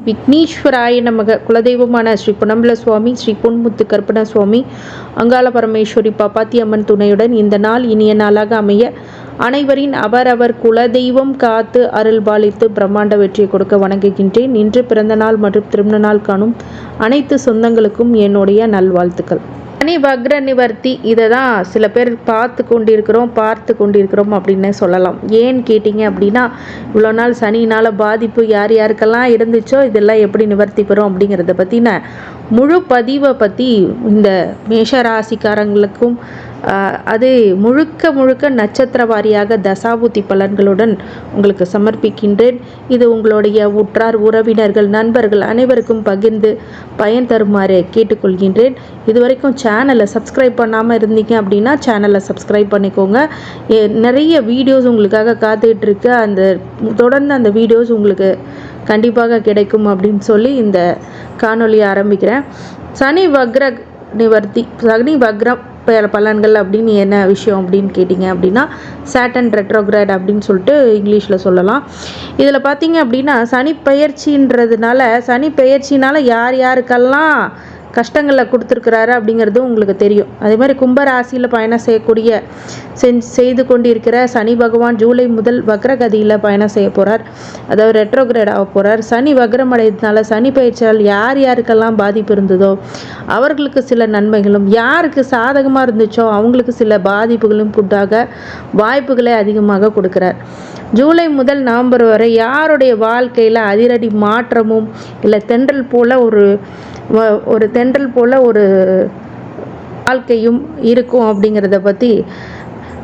விக்னேஸ்வராய நமக. குலதெய்வமான ஸ்ரீ பொன்னம்பல சுவாமி, ஸ்ரீ பொன்முத்து கற்பன சுவாமி, அங்காள பரமேஸ்வரி பாப்பாத்தி அம்மன் துணையுடன் இந்த நாள் இனிய நாளாக அமைய அனைவரின் அவரவர் குலதெய்வம் காத்து அருள்பாலித்து பிரம்மாண்ட வெற்றியை கொடுக்க வணங்குகின்றேன். இன்று பிறந்த நாள் மற்றும் திருமண நாள் காணும் அனைத்து சொந்தங்களுக்கும் என்னுடைய நல்வாழ்த்துக்கள். சனி வக்ர நிவர்த்தி, இதை தான் சில பேர் பார்த்து கொண்டிருக்கிறோம் அப்படின்னு சொல்லலாம். ஏன்னு கேட்டிங்க அப்படின்னா, இவ்வளோ நாள் சனினால் பாதிப்பு யார் யாருக்கெல்லாம் இருந்துச்சோ இதெல்லாம் எப்படி நிவர்த்தி பெறும் அப்படிங்கிறத பற்றின முழு பதிவை பற்றி இந்த மேஷராசிக்காரங்களுக்கும் அது முழுக்க நட்சத்திர வாரியாக தசாபுத்தி பலன்களுடன் உங்களுக்கு சமர்ப்பிக்கின்றேன். இது உங்களுடைய உற்றார் உறவினர்கள் நண்பர்கள் அனைவருக்கும் பகிர்ந்து பயன் தருமாறு கேட்டுக்கொள்கின்றேன். இதுவரைக்கும் சேனலை சப்ஸ்கிரைப் பண்ணாமல் இருந்தீங்க அப்படின்னா சேனலை சப்ஸ்கிரைப் பண்ணிக்கோங்க. நிறைய வீடியோஸ் உங்களுக்காக காத்துக்கிட்டு இருக்கு. தொடர்ந்து அந்த வீடியோஸ் உங்களுக்கு கண்டிப்பாக கிடைக்கும் அப்படின்னு சொல்லி இந்த காணொலியை ஆரம்பிக்கிறேன். சனி வக்ர நிவர்த்தி, சனி வக்ரம் பலன்கள் அப்படின்னு என்ன விஷயம் அப்படின்னு கேட்டிங்க அப்படின்னா, சாட்டன் ரெட்ரோகிரேட் அப்படின்னு சொல்லிட்டு இங்கிலீஷில் சொல்லலாம். இதில் பார்த்தீங்க அப்படின்னா சனி பெயர்ச்சினால் யார் யாருக்கெல்லாம் கஷ்டங்களை கொடுத்துருக்கிறாரு அப்படிங்கிறது உங்களுக்கு தெரியும். அதே மாதிரி கும்பராசியில் பயணம் செய்து கொண்டிருக்கிற சனி பகவான் ஜூலை முதல் வக்ரகதியில் பயணம் செய்ய போகிறார். அதாவது ரெட்ரோகிரேட் ஆக போகிறார். சனி வக்ரம் அடைந்ததுனால சனி பயிற்சியால் யார் யாருக்கெல்லாம் பாதிப்பு இருந்ததோ அவர்களுக்கு சில நன்மைகளும், யாருக்கு சாதகமாக இருந்துச்சோ அவங்களுக்கு சில பாதிப்புகளும் உண்டாக வாய்ப்புகளை அதிகமாக கொடுக்கிறார். ஜூலை முதல் நவம்பர் வரை யாருடைய வாழ்க்கையில் அதிரடி மாற்றமும் இல்லை தென்றல் போல ஒரு வாழ்க்கையும் இருக்கும் அப்படிங்கிறத பற்றி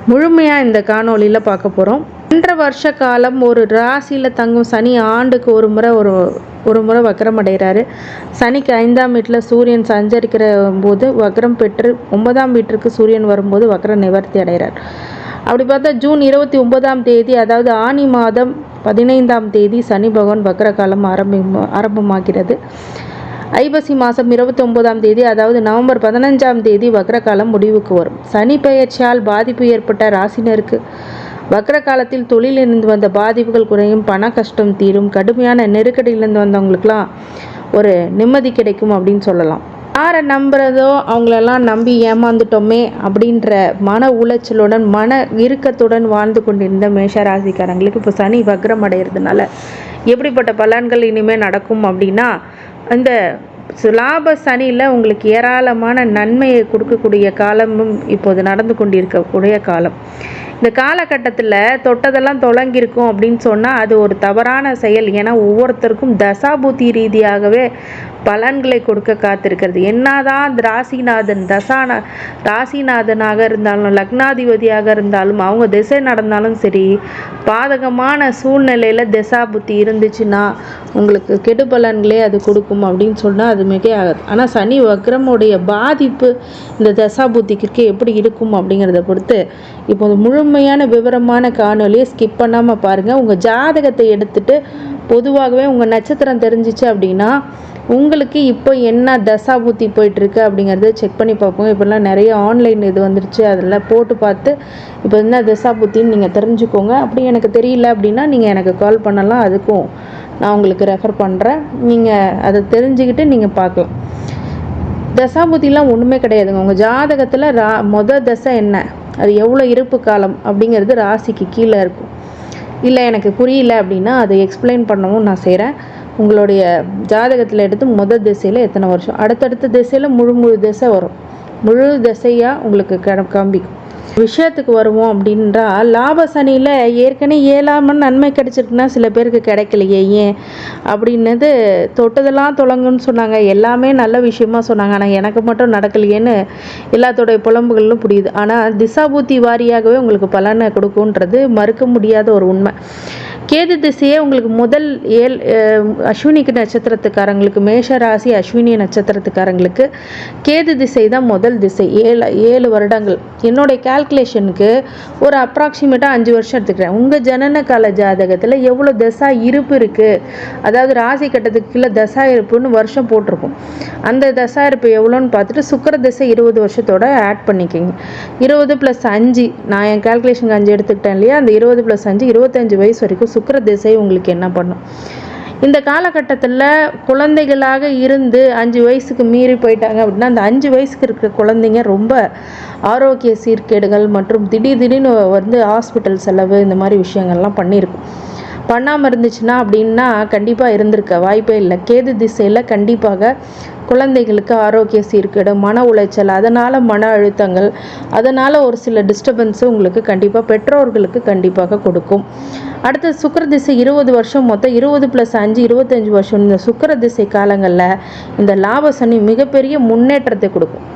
முழுமையாக இந்த காணொலியில் பார்க்க போகிறோம். 2 வருஷ காலம் ஒரு ராசியில் தங்கும் சனி ஆண்டுக்கு ஒரு முறை வக்ரம் அடைகிறாரு. சனிக்கு 5ஆம் வீட்டில் சூரியன் சஞ்சரிக்கிற போது வக்ரம் பெற்று 9ஆம் வீட்டிற்கு சூரியன் வரும்போது வக்ர நிவர்த்தி அடைகிறார். அப்படி பார்த்தா ஜூன் 29ஆம் தேதி, அதாவது ஆனி மாதம் 15ஆம் தேதி சனி பகவான் வக்ர காலம் ஆரம்பமாகிறது. ஐப்பசி மாதம் 29ஆம் தேதி, அதாவது நவம்பர் 15ஆம் தேதி வக்ர காலம் முடிவுக்கு வரும். சனி பெயர்ச்சியால் பாதிப்பு ஏற்பட்ட ராசினருக்கு வக்ர காலத்தில் தொழிலிருந்து வந்த பாதிப்புகள் குறையும், பண கஷ்டம் தீரும், கடுமையான நெருக்கடியிலிருந்து வந்தவங்களுக்கெல்லாம் ஒரு நிம்மதி கிடைக்கும் அப்படின்னு சொல்லலாம். யாரை நம்புறதோ அவங்களெல்லாம் நம்பி ஏமாந்துட்டோமே அப்படின்ற மன உளைச்சலுடன் மன இறுக்கத்துடன் வாழ்ந்து கொண்டிருந்த மேஷராசிக்காரங்களுக்கு இப்போ சனி வக்ரம் அடைகிறதுனால எப்படிப்பட்ட பலன்கள் இனிமேல் நடக்கும் அப்படின்னா, அந்த லாப சனியில் உங்களுக்கு ஏராளமான நன்மையை கொடுக்கக்கூடிய காலமும் இப்போது நடந்து கொண்டிருக்கக்கூடிய காலம். இந்த காலகட்டத்தில் தொட்டதெல்லாம் தொடங்கியிருக்கும் அப்படின்னு சொன்னால் அது ஒரு தவறான செயல். ஏன்னா ஒவ்வொருத்தருக்கும் தசாபுத்தி ரீதியாகவே பலன்களை கொடுக்க காத்திருக்கிறது. என்னதான் ராசிநாதனாக இருந்தாலும் லக்னாதிபதியாக இருந்தாலும் அவங்க திசை நடந்தாலும் சரி, பாதகமான சூழ்நிலையில் தசாபுத்தி இருந்துச்சுன்னா உங்களுக்கு கெடு பலன்களே அது கொடுக்கும் அப்படின்னு சொன்னால் அது மிக ஆகாது. ஆனால் சனி வக்ரமுடைய பாதிப்பு இந்த தசாபுத்திக்கு எப்படி இருக்கும் அப்படிங்கிறத பொறுத்து இப்போ முழுமையான விவரமான காணொலியை ஸ்கிப் பண்ணாமல் பாருங்கள். உங்கள் ஜாதகத்தை எடுத்துகிட்டு பொதுவாகவே உங்கள் நட்சத்திரம் தெரிஞ்சிச்சு அப்படின்னா உங்களுக்கு இப்போ என்ன தசாபுத்தி போயிட்டுருக்கு அப்படிங்கிறத செக் பண்ணி பார்ப்போம். இப்போல்லாம் நிறைய ஆன்லைன் இது வந்துருச்சு, அதெல்லாம் போட்டு பார்த்து இப்போ என்ன தசாபுத்தின்னு நீங்கள் தெரிஞ்சுக்கோங்க. அப்படி எனக்கு தெரியல அப்படின்னா நீங்கள் எனக்கு கால் பண்ணலாம், அதுக்கும் நான் உங்களுக்கு ரெஃபர் பண்ணுறேன். நீங்கள் அதை தெரிஞ்சுக்கிட்டு நீங்கள் பார்க்கலாம். தசாபுத்திலாம் ஒன்றுமே கிடையாதுங்க. உங்கள் ஜாதகத்தில் மொதல் தசை என்ன, அது எவ்வளோ இருப்பு காலம் அப்படிங்கிறது ராசிக்கு கீழே இருக்கும். இல்லை எனக்கு புரியல அப்படின்னா அதை எக்ஸ்பிளைன் பண்ணவும் நான் செய்கிறேன். உங்களுடைய ஜாதகத்தில் எடுத்து முதல் திசையில் எத்தனை வருஷம், அடுத்தடுத்த திசையில் முழு திசை வரும். முழு திசையாக உங்களுக்கு காண்பிக்கும். விஷயத்துக்கு வருவோம் அப்படின்றா, லாப சனியில் ஏற்கனவே 7ஆம் நன்மை கிடைச்சிருக்குன்னா சில பேருக்கு கிடைக்கலையே ஏன் அப்படின்னது, தொட்டதெல்லாம் தொடங்குன்னு சொன்னாங்க, எல்லாமே நல்ல விஷயமா சொன்னாங்க, ஆனால் எனக்கு மட்டும் நடக்கலையேன்னு எல்லாத்தோடைய புலம்புகளும் புரியுது. ஆனால் திசாபூத்தி வாரியாகவே உங்களுக்கு பலனை கொடுக்குன்றது மறுக்க முடியாத ஒரு உண்மை. கேது திசையே உங்களுக்கு முதல் அஸ்வினிக்கு நட்சத்திரத்துக்காரங்களுக்கு, மேஷ ராசி அஸ்வினி நட்சத்திரத்துக்காரங்களுக்கு கேது திசை தான் முதல் திசை. 7 வருடங்கள். என்னுடைய கால்குலேஷனுக்கு ஒரு அப்ராக்சிமேட்டாக 5 வருஷம் எடுத்துக்கிறேன். உங்கள் ஜனன கால ஜாதகத்தில் எவ்வளோ தசா இருப்பு இருக்குது, அதாவது ராசி கட்டத்துக்கு கீழே தசா இருப்புன்னு வருஷம் போட்டிருக்கும். அந்த தசா இருப்பு எவ்வளோன்னு பார்த்துட்டு சுக்கிர திசை 20 வருஷத்தோட ஆட் பண்ணிக்கிங்க. 20 + 5, நான் என் கால்குலேஷனுக்கு 5 எடுத்துக்கிட்டேன் இல்லையா, அந்த 20 + 5 25 வயசு வரைக்கும் சுக்கிர திசை உங்களுக்கு என்ன பண்ணும். இந்த காலகட்டத்தில் குழந்தைகளாக இருந்து 5 வயசுக்கு மீறி போயிட்டாங்க அப்படின்னா அந்த 5 வயசுக்கு இருக்கிற குழந்தைங்க ரொம்ப ஆரோக்கிய சீர்கேடுகள் மற்றும் திடீர்னு ஹாஸ்பிட்டல் செலவு இந்த மாதிரி விஷயங்கள்லாம் பண்ணியிருக்கும். பண்ணாமல் இருந்துச்சுன்னா அப்படின்னா கண்டிப்பாக இருந்திருக்க வாய்ப்பே இல்லை. கேது திசையில் கண்டிப்பாக குழந்தைகளுக்கு ஆரோக்கிய சீர்கேடு, மன உளைச்சல், அதனால் மன அழுத்தங்கள், அதனால் ஒரு சில டிஸ்டர்பன்ஸு உங்களுக்கு கண்டிப்பாக பெற்றோர்களுக்கு கண்டிப்பாக கொடுக்கும். அடுத்து சுக்கிர திசை 20 வருஷம், மொத்தம் 20 + 5 25 வருஷம். இந்த சுக்கிர திசை காலங்களில் இந்த லாப சனி மிகப்பெரிய முன்னேற்றத்தை கொடுக்கும்.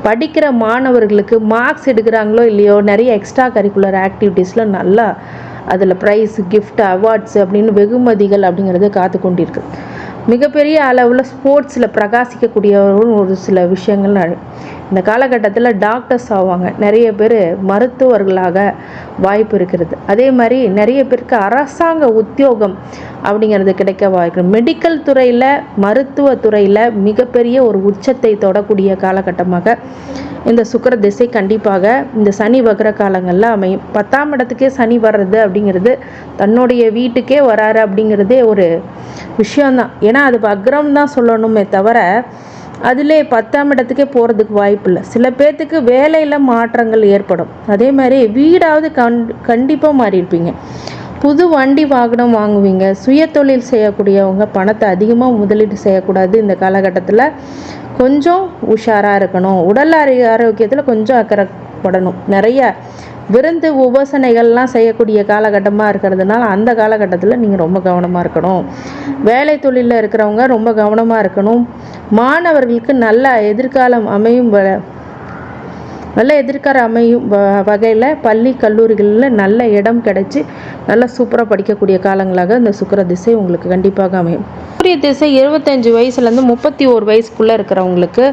படிக்கிற மாணவர்களுக்கு மார்க்ஸ் எடுக்கிறாங்களோ இல்லையோ நிறைய எக்ஸ்ட்ரா கரிக்குலர் ஆக்டிவிட்டீஸில் நல்லா அதில் ப்ரைஸ், கிஃப்ட், அவார்ட்ஸ் அப்படின்னு வெகுமதிகள் அப்படிங்கிறது காத்து கொண்டிருக்கு. மிகப்பெரிய அளவில் ஸ்போர்ட்ஸில் பிரகாசிக்கக்கூடியவர்களும் ஒரு சில விஷயங்கள் இந்த காலகட்டத்தில் டாக்டர்ஸ் ஆவாங்க. நிறைய பேர் மருத்துவர்களாக வாய்ப்பு இருக்கிறது. அதே மாதிரி நிறைய பேருக்கு அரசாங்க உத்தியோகம் அப்படிங்கிறது கிடைக்க வாய்ப்பு. மெடிக்கல் துறையில், மருத்துவத்துறையில் மிகப்பெரிய ஒரு உச்சத்தை தொடக்கூடிய காலகட்டமாக இந்த சுக்கிர திசை கண்டிப்பாக இந்த சனி வக்ர காலங்களில் அமையும். 10ஆம் இடத்துக்கே சனி வர்றது அப்படிங்கிறது, தன்னுடைய வீட்டுக்கே வராரு அப்படிங்கிறதே ஒரு விஷயந்தான். ஏன்னா அது வக்ரம் தான் சொல்லணுமே தவிர அதிலே 10ஆம் இடத்துக்கே போகிறதுக்கு வாய்ப்பு இல்லை. சில பேர்த்துக்கு வேலையில் மாற்றங்கள் ஏற்படும். அதே மாதிரி வீடாவது கண்டிப்பாக மாறியிருப்பீங்க. புது வண்டி வாகனம் வாங்குவீங்க. சுய தொழில் செய்யக்கூடியவங்க பணத்தை அதிகமாக முதலீடு செய்யக்கூடாது. இந்த காலகட்டத்தில் கொஞ்சம் உஷாராக இருக்கணும். உடல் ஆரோக்கியத்தில் கொஞ்சம் அக்கறைப்படணும். நிறைய விருந்து உபசனைகள்லாம் செய்யக்கூடிய காலகட்டமாக இருக்கிறதுனால அந்த காலகட்டத்தில் நீங்கள் ரொம்ப கவனமாக இருக்கணும். வேலை தொழிலில் இருக்கிறவங்க ரொம்ப கவனமாக இருக்கணும். மாணவர்களுக்கு நல்ல எதிர்காலம் அமையும் வகையில் பள்ளி கல்லூரிகளில் நல்ல இடம் கிடைச்சி நல்லா சூப்பராக படிக்கக்கூடிய காலங்களாக இந்த சுக்கிர திசை உங்களுக்கு கண்டிப்பாக அமையும். சூரிய திசை 25 வயசுலேருந்து 31 வயசுக்குள்ளே இருக்கிறவங்களுக்கு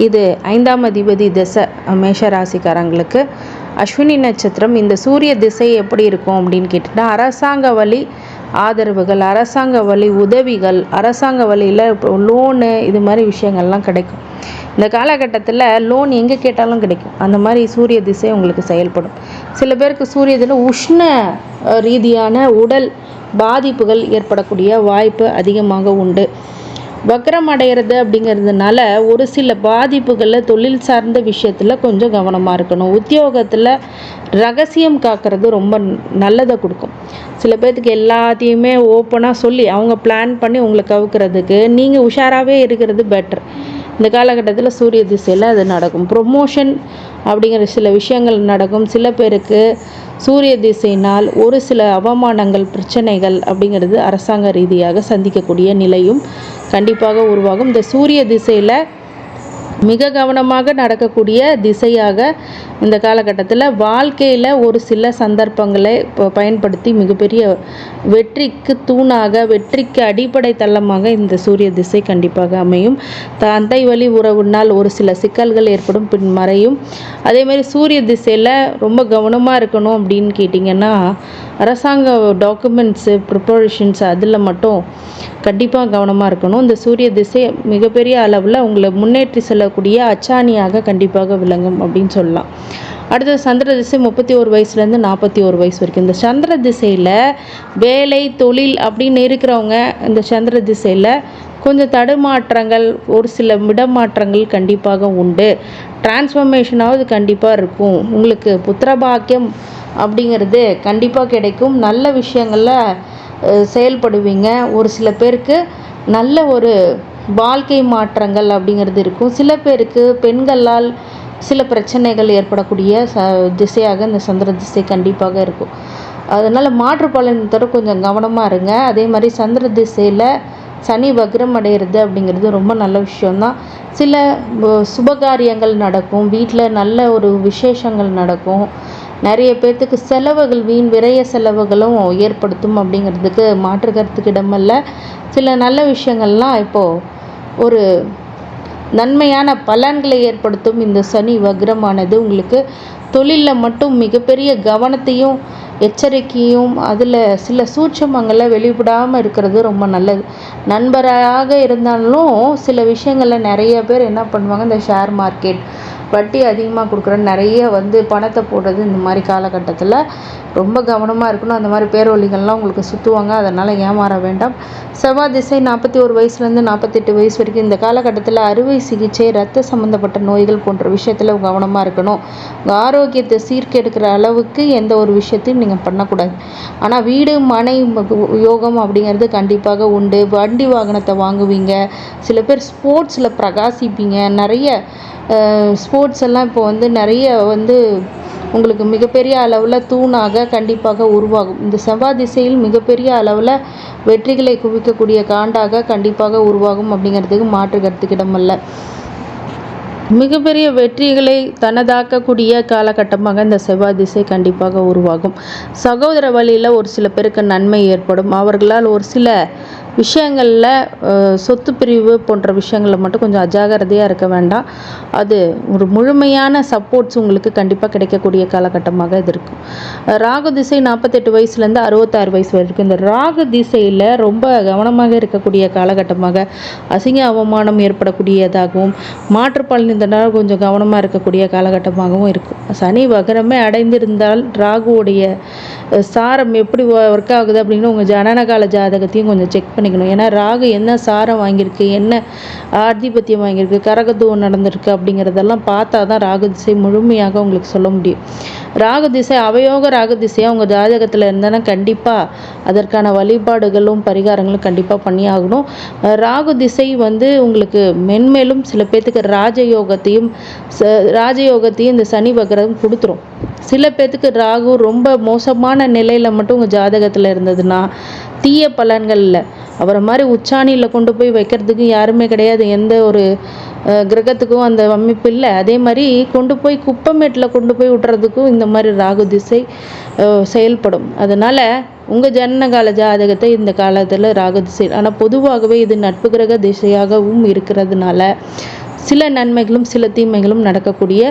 இது 5ஆம் அதிபதி திசை. மேஷ ராசிக்காரங்களுக்கு அஸ்வினி நட்சத்திரம். இந்த சூரிய திசை எப்படி இருக்கும் அப்படின்னு கேட்டுட்டா, அரசாங்க வழி ஆதரவுகள், அரசாங்க வழி உதவிகள், அரசாங்க வழியில் லோனு இது மாதிரி விஷயங்கள்லாம் கிடைக்கும். இந்த காலகட்டத்தில் லோன் எங்கே கேட்டாலும் கிடைக்கும். அந்த மாதிரி சூரிய திசை உங்களுக்கு செயல்படும். சில பேருக்கு சூரிய தினம் உஷ்ண ரீதியான உடல் பாதிப்புகள் ஏற்படக்கூடிய வாய்ப்பு அதிகமாக உண்டு. வக்ரம் அடைகிறது அப்படிங்கிறதுனால ஒரு சில பாதிப்புகளில் தொழில் சார்ந்த விஷயத்தில் கொஞ்சம் கவனமாக இருக்கணும். உத்தியோகத்தில் ரகசியம் காக்கிறது ரொம்ப நல்லதை கொடுக்கும். சில பேர்த்துக்கு எல்லாத்தையுமே ஓப்பனாக சொல்லி அவங்க பிளான் பண்ணி உங்களை கவுக்கிறதுக்கு நீங்கள் உஷாராகவே இருக்கிறது பெட்டர். இந்த காலகட்டத்தில் சூரிய திசையில் அது நடக்கும். ப்ரொமோஷன் அப்படிங்கிற சில விஷயங்கள் நடக்கும். சில பேருக்கு சூரிய திசையினால் ஒரு சில அவமானங்கள், பிரச்சனைகள் அப்படிங்கிறது அரசாங்க ரீதியாக சந்திக்கக்கூடிய நிலையும் கண்டிப்பாக உருவாகும். இந்த சூரிய திசையில் மிக கவனமாக நடக்கக்கூடிய திசையாக இந்த காலகட்டத்தில் வாழ்க்கையில் ஒரு சில சந்தர்ப்பங்களை பயன்படுத்தி மிகப்பெரிய வெற்றிக்கு தூணாக, வெற்றிக்கு அடிப்படை தளமாக இந்த சூரிய திசை கண்டிப்பாக அமையும். தந்தை வழி உறவுனால் ஒரு சில சிக்கல்கள் ஏற்படும், பின் மறையும். அதேமாதிரி சூரிய திசையில் ரொம்ப கவனமாக இருக்கணும் அப்படின்னு கேட்டிங்கன்னா, அரசாங்க டாக்குமெண்ட்ஸு ப்ரிப்பரேஷன்ஸ் அதில் மட்டும் கண்டிப்பாக கவனமாக இருக்கணும். இந்த சூரிய திசை மிகப்பெரிய அளவில் உங்களை முன்னேற்றி செல்லக்கூடிய அச்சாணியாக கண்டிப்பாக விளங்கும் அப்படின்னு சொல்லலாம். அடுத்தது சந்திர திசை 31 வயசுலேருந்து 41 வயசு வரைக்கும். இந்த சந்திர திசையில் வேலை தொழில் அப்படின்னு இருக்கிறவங்க இந்த சந்திர திசையில் கொஞ்சம் தடுமாற்றங்கள், ஒரு சில இடமாற்றங்கள் கண்டிப்பாக உண்டு. டிரான்ஸ்ஃபர்மேஷனாவது கண்டிப்பாக இருக்கும். உங்களுக்கு புத்திரபாக்கியம் அப்படிங்கிறது கண்டிப்பாக கிடைக்கும். நல்ல விஷயங்களில் செயல்படுவீங்க. ஒரு சில பேருக்கு நல்ல ஒரு வாழ்க்கை மாற்றங்கள் அப்படிங்கிறது இருக்கும். சில பேருக்கு பெண்களால் சில பிரச்சனைகள் ஏற்படக்கூடிய திசையாக இந்த சந்திர திசை கண்டிப்பாக இருக்கும். அதனால் மாற்று பலன் தர கொஞ்சம் கவனமாக இருங்க. அதே மாதிரி சந்திர திசையில் சனி வக்ரம் அடைகிறது அப்படிங்கிறது ரொம்ப நல்ல விஷயம்தான். சில சுபகாரியங்கள் நடக்கும், வீட்டில் நல்ல ஒரு விசேஷங்கள் நடக்கும். நிறைய பேர்த்துக்கு செலவுகள், வீண் விரைய செலவுகளும் ஏற்படுத்தும் அப்படிங்கிறதுக்கு மாற்று கருத்துக்கு இடமல்ல. சில நல்ல விஷயங்கள்லாம் இப்போது ஒரு நன்மையான பலன்களை ஏற்படுத்தும். இந்த சனி வக்ரமானது உங்களுக்கு தொழிலில் மட்டும் மிகப்பெரிய கவனத்தையும் எச்சரிக்கையும் அதில் சில சூட்சமங்களை வெளிப்படாமல் இருக்கிறது ரொம்ப நல்லது. நண்பராக இருந்தாலும் சில விஷயங்களில் நிறைய பேர் என்ன பண்ணுவாங்க, இந்த ஷேர் மார்க்கெட் வட்டி அதிகமாக கொடுக்குற நிறைய பணத்தை போடுறது இந்த மாதிரி காலகட்டத்தில் ரொம்ப கவனமாக இருக்கணும். அந்த மாதிரி பேரொழிகள்லாம் உங்களுக்கு சுற்றுவாங்க, அதனால் ஏமாற வேண்டாம். செவ்வாய் திசை 41 வயசுலேருந்து 48 வயசு வரைக்கும் இந்த காலகட்டத்தில் அறுவை சிகிச்சை, ரத்த சம்மந்தப்பட்ட நோய்கள் போன்ற விஷயத்தில் கவனமாக இருக்கணும். உங்கள் ஆரோக்கியத்தை சீர்கெடுக்கிற அளவுக்கு எந்த ஒரு விஷயத்தையும் நீங்கள் பண்ணக்கூடாது. ஆனால் வீடு மனை யோகம் அப்படிங்கிறது கண்டிப்பாக உண்டு. வண்டி வாகனத்தை வாங்குவீங்க. சில பேர் ஸ்போர்ட்ஸில் பிரகாசிப்பீங்க. நிறைய ஸ்போர்ட்ஸ் எல்லாம் இப்போ நிறைய உங்களுக்கு மிகப்பெரிய அளவில் தூணாக கண்டிப்பாக உருவாகும். இந்த செவ்வாய் திசையில் மிகப்பெரிய அளவில் வெற்றிகளை குவிக்கக்கூடிய காண்டாக கண்டிப்பாக உருவாகும் அப்படிங்கிறதுக்கு மாற்று கருத்துக்கிடமல்ல. மிகப்பெரிய வெற்றிகளை தனதாக்கக்கூடிய காலகட்டமாக இந்த செவ்வாய் திசை கண்டிப்பாக உருவாகும். சகோதர வழியில் ஒரு சில பேருக்கு நன்மை ஏற்படும். அவர்களால் ஒரு சில விஷயங்களில் சொத்து பிரிவு போன்ற விஷயங்களில் மட்டும் கொஞ்சம் அஜாகிரதையாக இருக்க வேண்டாம். அது ஒரு முழுமையான சப்போர்ட்ஸ் உங்களுக்கு கண்டிப்பாக கிடைக்கக்கூடிய காலகட்டமாக இது இருக்கும். ராகு திசை 48 வயசுலேருந்து 66 வயசு வரைக்கும் இந்த ராகு திசையில் ரொம்ப கவனமாக இருக்கக்கூடிய காலகட்டமாக அசிங்க அவமானம் ஏற்படக்கூடியதாகவும் மாற்றுப்பாலினத்தினால் கொஞ்சம் கவனமாக இருக்கக்கூடிய காலகட்டமாகவும் இருக்கும். சனி வகரமே அடைந்திருந்தால் ராகுவுடைய சாரம் எப்படி ஒர்க் ஆகுது அப்படின்னு உங்கள் ஜனனகால ஜாதகத்தையும் கொஞ்சம் செக் பண்ணிக்கணும். ஏன்னா ராகு என்ன சாரம் வாங்கியிருக்கு, என்ன ஆதிபத்தியம் வாங்கியிருக்கு, கரகத்துவம் நடந்திருக்கு அப்படிங்கிறதெல்லாம் பார்த்தா தான் ராகு திசை முழுமையாக உங்களுக்கு சொல்ல முடியும். ராகு திசை அவயோக ராகு திசையாக உங்கள் ஜாதகத்தில் இருந்தால் கண்டிப்பாக அதற்கான வழிபாடுகளும் பரிகாரங்களும் கண்டிப்பாக பண்ணி ஆகணும். ராகு திசை உங்களுக்கு மென்மேலும் சில பேர்த்துக்கு ராஜயோகத்தையும் இந்த சனி வக்ரம் கொடுத்துரும். சில பேர்த்துக்கு ராகு ரொம்ப மோசமான நிலையில் மட்டும் உங்கள் ஜாதகத்தில் இருந்ததுன்னா தீய பலன்கள் இல்லை. அவரை மாதிரி உச்சாணியில் கொண்டு போய் வைக்கிறதுக்கு யாருமே கிடையாது. எந்த ஒரு கிரகத்துக்கும் அந்த அமைப்பு இல்லை. அதே மாதிரி கொண்டு போய் குப்பமேட்டில் கொண்டு போய் விட்டுறதுக்கும் இந்த மாதிரி ராகு திசை செயல்படும். அதனால் உங்கள் ஜனனகால ஜாதகத்தை இந்த காலத்தில் ராகு திசை, ஆனால் பொதுவாகவே இது நட்பு கிரக திசையாகவும் இருக்கிறதுனால சில நன்மைகளும் சில தீமைகளும் நடக்கக்கூடிய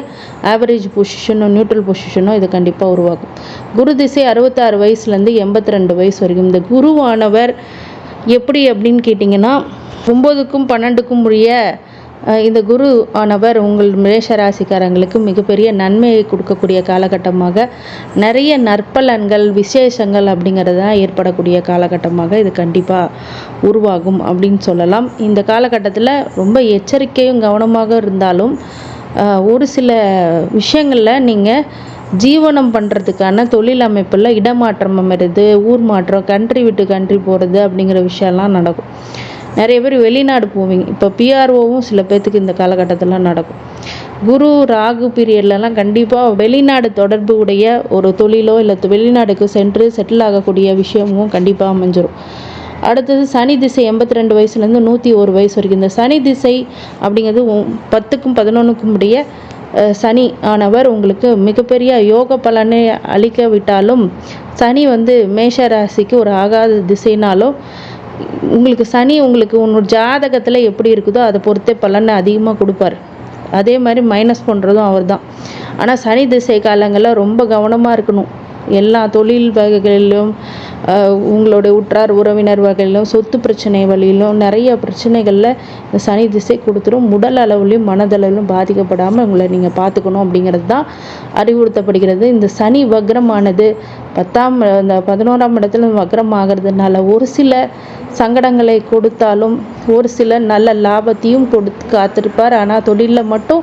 ஆவரேஜ் பொசிஷனோ நியூட்ரல் பொசிஷனோ இது கண்டிப்பாக உருவாகும். குரு திசை 66 வயசுலேருந்து 82 வயசு வரைக்கும் இந்த குருவானவர் எப்படி அப்படின்னு கேட்டிங்கன்னா 9க்கும் 12க்கும் உரிய இந்த குரு ஆனவர் உங்கள் மேஷராசிக்காரங்களுக்கு மிகப்பெரிய நன்மையை கொடுக்கக்கூடிய காலகட்டமாக நிறைய நற்பலன்கள் விசேஷங்கள் அப்படிங்கிறது தான் ஏற்படக்கூடிய காலகட்டமாக இது கண்டிப்பாக உருவாகும் அப்படின்னு சொல்லலாம். இந்த காலகட்டத்தில் ரொம்ப எச்சரிக்கையும் கவனமாக இருந்தாலும் ஒரு சில விஷயங்களில் நீங்கள் ஜீவனம் பண்ணுறதுக்கான தொழில் அமைப்பில் இடமாற்றம் அமைறது, ஊர் மாற்றம், கண்ட்ரி விட்டு கண்ட்ரி போகிறது அப்படிங்கிற விஷயம்லாம் நடக்கும். நிறைய பேர் வெளிநாடு போவீங்க. இப்போ பிஆர்ஓவும் சில பேர்த்துக்கு இந்த காலகட்டத்திலாம் நடக்கும். குரு ராகு பீரியட்லலாம் கண்டிப்பாக வெளிநாடு தொடர்பு உடைய ஒரு தொழிலோ இல்லை வெளிநாடுக்கு சென்று செட்டில் ஆகக்கூடிய விஷயமும் கண்டிப்பாக அமைஞ்சிடும். அடுத்தது சனி திசை 82 வயசுலேருந்து 101 வயசு வரைக்கும் இந்த சனி திசை அப்படிங்கிறது 10க்கும் 11க்கும் உடைய சனி ஆனவர் உங்களுக்கு மிகப்பெரிய யோக பலனை அளிக்க விட்டாலும் சனி மேஷ ராசிக்கு ஒரு ஆகாத திசைனாலும் உங்களுக்கு சனி உன்னோட ஜாதகத்தில் எப்படி இருக்குதோ அதை பொறுத்தே பலனை அதிகமாக கொடுப்பார். அதே மாதிரி மைனஸ் பண்ணுறதும் அவர் தான். ஆனால் சனி திசை காலங்களில் ரொம்ப கவனமாக இருக்கணும். எல்லா தொழில் வகைகளிலும் உங்களுடைய உற்றார் உறவினர் வகையிலும் சொத்து பிரச்சனை வழியிலும் நிறைய பிரச்சனைகளில் இந்த சனி திசை கொடுத்துரும். உடல் அளவுலையும் மனதளவிலும் பாதிக்கப்படாமல் உங்களை நீங்கள் பார்த்துக்கணும் அப்படிங்கிறது தான் அறிவுறுத்தப்படுகிறது. இந்த சனி வக்ரமானது 11ஆம் இடத்துல வக்ரம் ஆகிறதுனால ஒரு சில சங்கடங்களை கொடுத்தாலும் ஒரு சில நல்ல லாபத்தையும் கொடுத்து காத்திருப்பார். ஆனால் தொழிலில் மட்டும்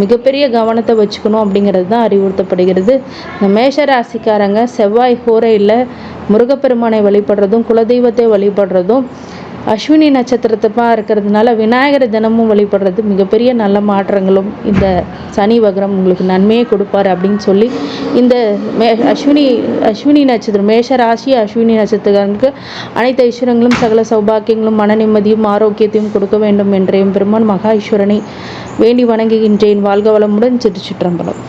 மிகப்பெரிய கவனத்தை வச்சுக்கணும் அப்படிங்கிறது தான் அறிவுறுத்தப்படுகிறது. இந்த மேஷராசிக்காரங்க செவ்வாய் ஹோரையில் முருகப்பெருமானை வழிபடுறதும் குலதெய்வத்தை வழிபடுறதும் அஸ்வினி நட்சத்திரத்தப்பா இருக்கிறதுனால விநாயகரை தினமும் வழிபடுறது மிகப்பெரிய நல்ல மாற்றங்களும் இந்த சனி வக்ரம் உங்களுக்கு நன்மையை கொடுப்பார் அப்படின்னு சொல்லி இந்த அஸ்வினி நட்சத்திரம் மேஷ ராசி அஸ்வினி நட்சத்திரங்களுக்கு அனைத்து ஐஸ்வரங்களும் சகல சௌபாக்கியங்களும் மன நிம்மதியும் ஆரோக்கியத்தையும் கொடுக்க வேண்டும் என்ற பெருமான் மகா ஈஸ்வரனை வேண்டி வணங்குகின்றேன். வாழ்க வளமுடன். திருச்சிற்றம்பலம்.